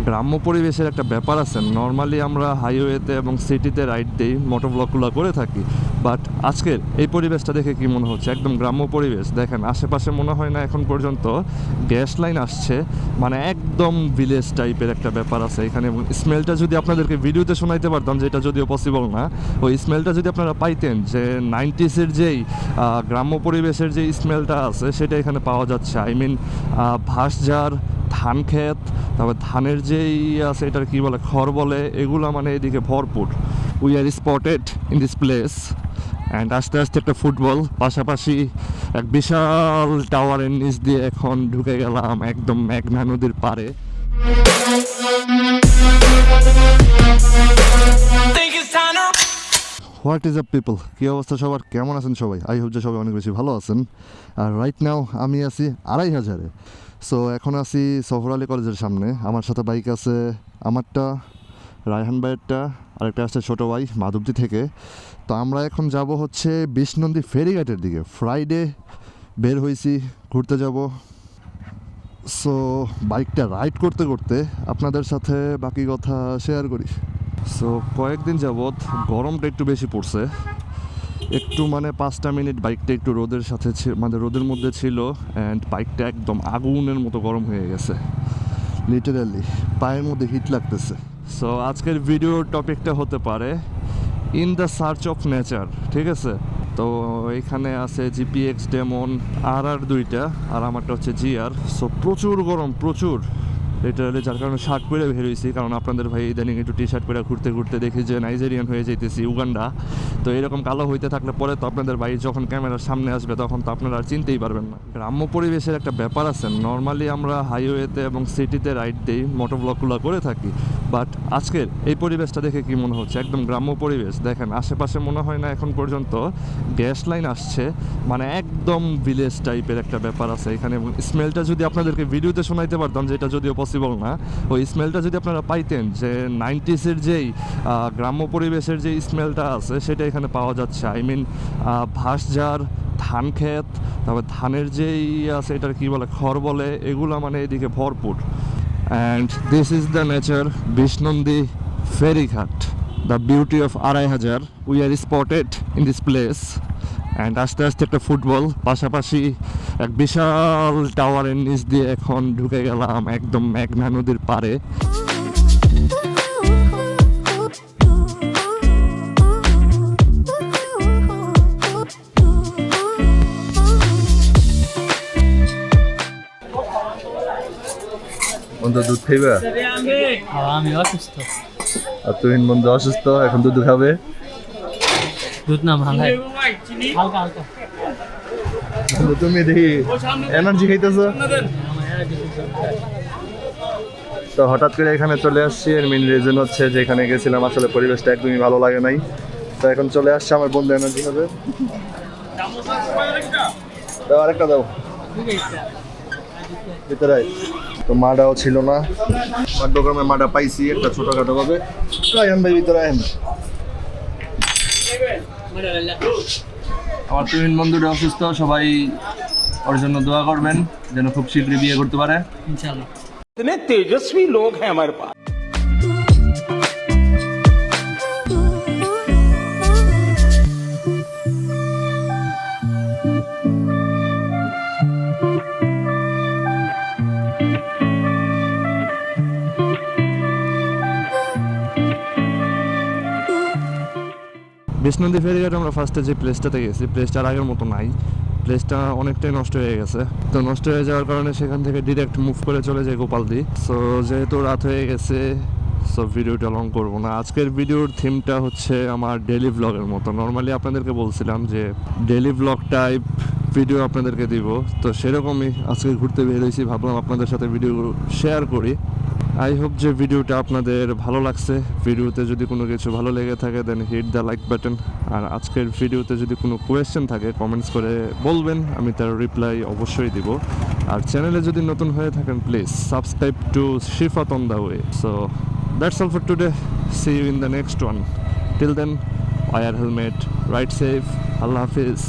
গ্রাম্য পরিবেশের একটা ব্যাপার আছে। নর্মালি আমরা হাইওয়েতে এবং সিটিতে রাইড দিই, মোটর ব্লগগুলো করে থাকি, বাট আজকের এই পরিবেশটা দেখে কি মনে হচ্ছে? একদম গ্রাম্য পরিবেশ। দেখেন আশেপাশে মনে হয় না এখন পর্যন্ত গ্যাস লাইন আসছে, মানে একদম ভিলেজ টাইপের একটা ব্যাপার আছে এখানে। স্মেলটা যদি আপনাদেরকে ভিডিওতে শোনাইতে পারতাম, যেটা যদিও পসিবল না, ওই স্মেলটা যদি আপনারা পাইতেন, যে 90s-এর যেই গ্রাম্য পরিবেশের যে স্মেলটা আছে সেটা এখানে পাওয়া যাচ্ছে। আই মিন ভাসঝাড়, ধান ক্ষেত, তারপর ধানের যেই আছে এটার কি বলে, খড় বলে, এগুলো মানে এদিকে ভরপুর। We are spotted in this place and আস্তে আস্তে একটা ফুটবল, পাশাপাশি এক বিশাল টাওয়ারের নিচ দিয়ে এখন ঢুকে গেলাম একদম মেঘনা নদীর পাড়ে। হোয়াট ইজ আপ পিপল, কী অবস্থা সবার? কেমন আছেন সবাই? আই হোপ যে সবাই অনেক বেশি ভালো আছেন। আর রাইট নাও আমি আছি 2500-এ। সো এখন আছি সফর আলী কলেজের সামনে। আমার সাথে বাইক আছে আমারটা, রায়হান ভাইয়েরটা, আরেকটা আসছে ছোটো ভাই মাধবদী থেকে। তো আমরা এখন যাব হচ্ছে বিষ্ণন্দী ফেরিঘাটের দিকে। ফ্রাইডে বের হয়েছি, ঘুরতে যাব। সো বাইকটা রাইড করতে করতে আপনাদের সাথে বাকি কথা শেয়ার করি। সো কয়েকদিন যাবৎ গরমটা একটু বেশি পড়ছে, একটু মানে 5টা মিনিট বাইকটা একটু রোদের সাথে মানে রোদের মধ্যে ছিল, অ্যান্ড বাইকটা একদম আগুনের মতো গরম হয়ে গেছে, লিটারালি পায়ের মধ্যে হিট লাগতেছে। সো আজকের ভিডিওর টপিকটা হতে পারে in the search of nature, ঠিক আছে? তো এখানে আছে GPX Demon আর দুইটা, আর আমারটা হচ্ছে GR। সো প্রচুর গরম, প্রচুর লিটারালি, যার কারণে শার্ট পরে বের হয়েছি, কারণ আপনাদের ভাই ইদানিং একটু টি-শার্ট পরে ঘুরতে ঘুরতে দেখি যে নাইজেরিয়ান হয়ে যেতেছি, উগান্ডা। তো এরকম কালো হইতে থাকলে পরে তো আপনাদের ভাই যখন ক্যামেরার সামনে আসবে তখন তো আপনারা আর চিনতেই পারবেন না। গ্রাম্য পরিবেশের একটা ব্যাপার আছে। নর্মালি আমরা হাইওয়েতে এবং সিটিতে রাইড দিই, মোটর ব্লগগুলো করে থাকি, বাট আজকের এই পরিবেশটা দেখে কি মনে হচ্ছে? একদম গ্রাম্য পরিবেশ। দেখেন আশেপাশে মনে হয় না এখন পর্যন্ত গ্যাস লাইন আসছে, মানে একদম ভিলেজ টাইপের একটা ব্যাপার আছে এখানে। স্মেলটা যদি আপনাদেরকে ভিডিওতে শোনাইতে পারতাম, যেটা যদিও পসিবল না, ওই স্মেলটা যদি আপনারা পাইতেন, যে 90s-এর যেই গ্রাম্য পরিবেশের যে স্মেলটা আছে সেটা এখানে পাওয়া যাচ্ছে। আই মিন ভাসঝাড়, ধান ক্ষেত, তারপর ধানের যেই আছে এটার কি বলে, খড় বলে, এগুলো মানে এদিকে ভরপুর। And this is the nature, Bishnandi Ferighat, the beauty of 2500। We are spotted in this place and আস্তে আস্তে একটা ফুটবল, পাশাপাশি এক বিশাল টাওয়ারের নিচ দিয়ে এখন ঢুকে গেলাম একদম মেঘনা নদীর পাড়ে। বন্ধু দুধ খাইবে? আমি অসুস্থ। আর তুই বন্ধু অসুস্থ, এখন দুধ খাবে? দুধ না ভাঙায় হালকা হালকা। তুমি দেখি এনার্জি খাইতেছো তো। হঠাৎ করে এখানে চলে আসছি, এর মেইন রিজন হচ্ছে যে এখানে গেছিলাম, আসলে পরিবেশটা একদমই ভালো লাগে নাই। তো এখন চলে আসছে আমার বন্ধু এনার্জি হবে। দাও আরেকটা দাও ভিতরে। তো মাটাও ছিল না, আমার দোকানে মাটা পাইছি একটা ছোটখাটো ভাবে। রায়হান ভাই ভিতরে আহেন। আমার তুমিন বন্ধুটা অসুস্থ, সবাই ওর জন্য দোয়া করবেন যেন খুব শীঘ্রই বিয়ে করতে পারে ইনশাআল্লাহ। इतने तेजस्वी लोग हैं हमारे पास। বিষ্ণন্দী ফেরিঘাট আমরা ফার্স্টে যে প্লেসটাতে গেছি, প্লেসটা আর আগের মতো নাই, প্লেসটা অনেকটাই নষ্ট হয়ে গেছে। তো নষ্ট হয়ে যাওয়ার কারণে সেখান থেকে ডিরেক্ট মুভ করে চলে যায় গোপালদি। সো যেহেতু রাত হয়ে গেছে, সো ভিডিওটা লং করবো না। আজকের ভিডিওর থিমটা হচ্ছে আমার ডেইলি ব্লগের মতো। নর্মালি আপনাদেরকে বলছিলাম যে ডেইলি ব্লগ টাইপ ভিডিও আপনাদেরকে দিব, তো সেরকমই আজকে ঘুরতে বের হয়েছি, ভাবলাম আপনাদের সাথে ভিডিও শেয়ার করি। আই হোপ যে ভিডিওটা আপনাদের ভালো লাগছে। ভিডিওতে যদি কোনো কিছু ভালো লেগে থাকে then hit the like button. আর আজকের ভিডিওতে যদি কোনো কোয়েশ্চেন থাকে কমেন্টস করে বলবেন, আমি তার রিপ্লাই অবশ্যই দিব। আর চ্যানেলে যদি নতুন হয়ে থাকেন please subscribe to Sifat OnTheWay। So that's all for today, see you in the next one. Till then, wear helmet, ride safe, Allah Hafiz.